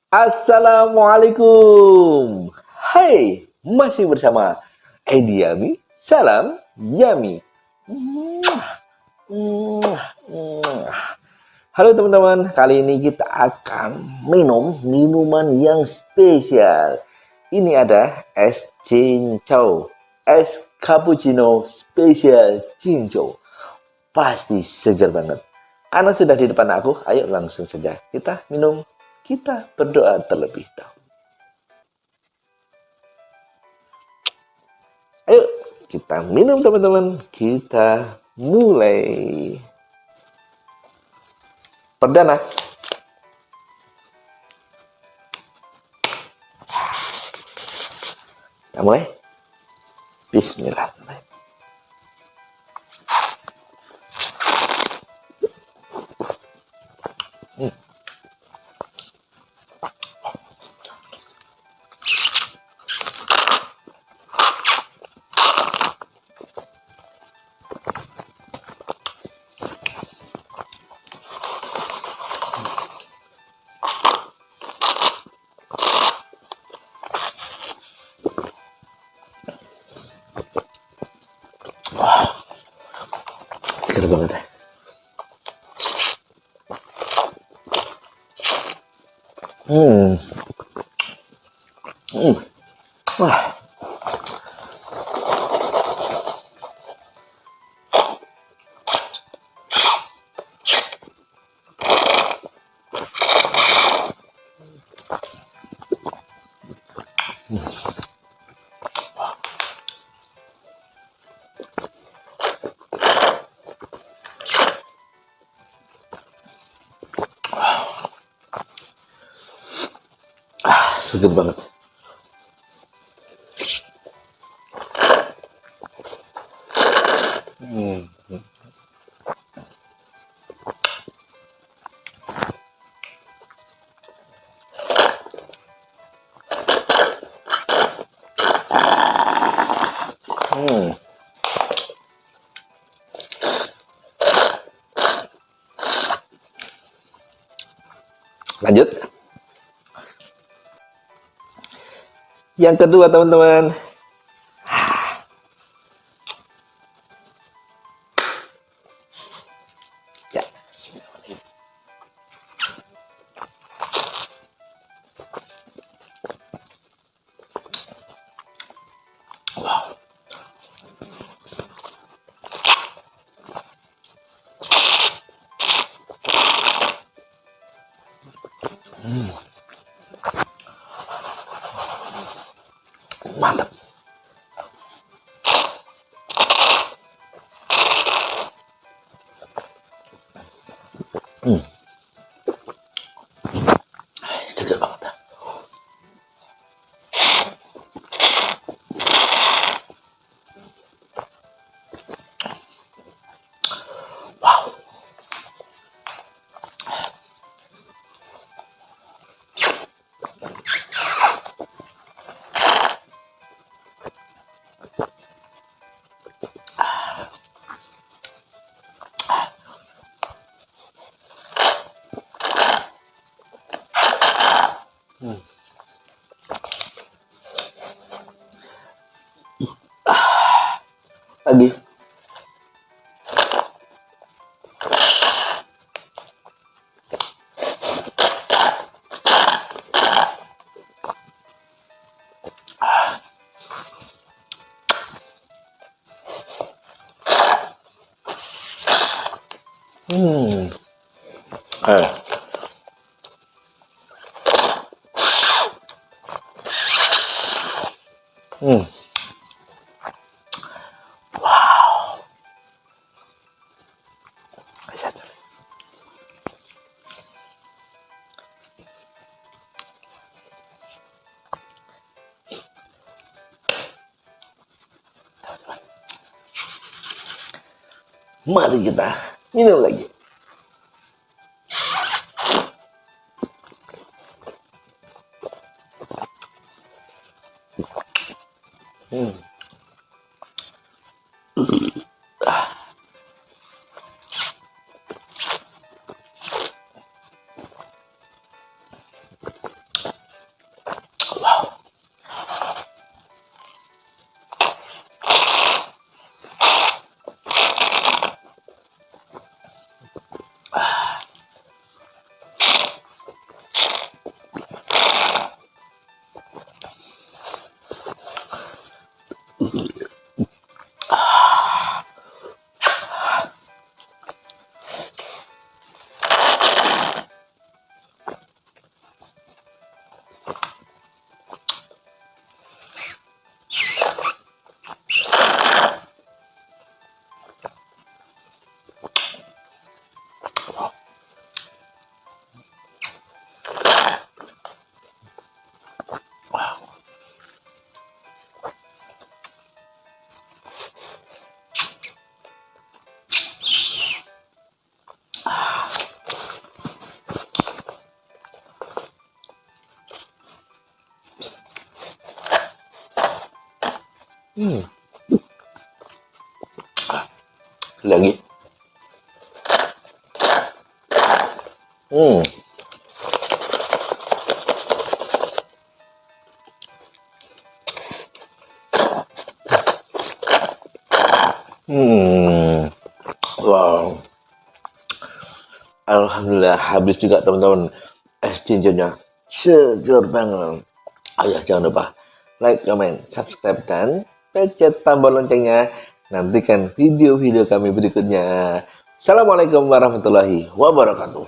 Assalamualaikum. Hai, masih bersama Edi Yami. Salam Yami. Halo teman-teman, kali ini kita akan minum minuman yang spesial. Ini ada es cincau, es cappuccino spesial cincau. Pasti segar banget. Karena sudah di depan aku, ayo langsung saja kita minum, kita berdoa terlebih dahulu. Ayo kita minum teman-teman, kita mulai. Perdana, kita mulai. Bismillah. Segar banget ya. Hmm. Hmm. Wah. Segar banget. Hmm. Hmm. Lanjut. Yang kedua teman-teman. Ya. Mantap. Hmm. Segar banget. Wow. Hmm. Lagi. Hmm. Eh. Hmm. Mari kita minum lagi. Hmm. Hmm. Lagi. Hmm. Hmm. Wow. Alhamdulillah habis juga teman-teman. Es cincinnya seger banget. Oh ya, jangan lupa like, comment, subscribe, dan pencet tombol loncengnya. Nantikan video-video kami berikutnya. Assalamualaikum warahmatullahi wabarakatuh.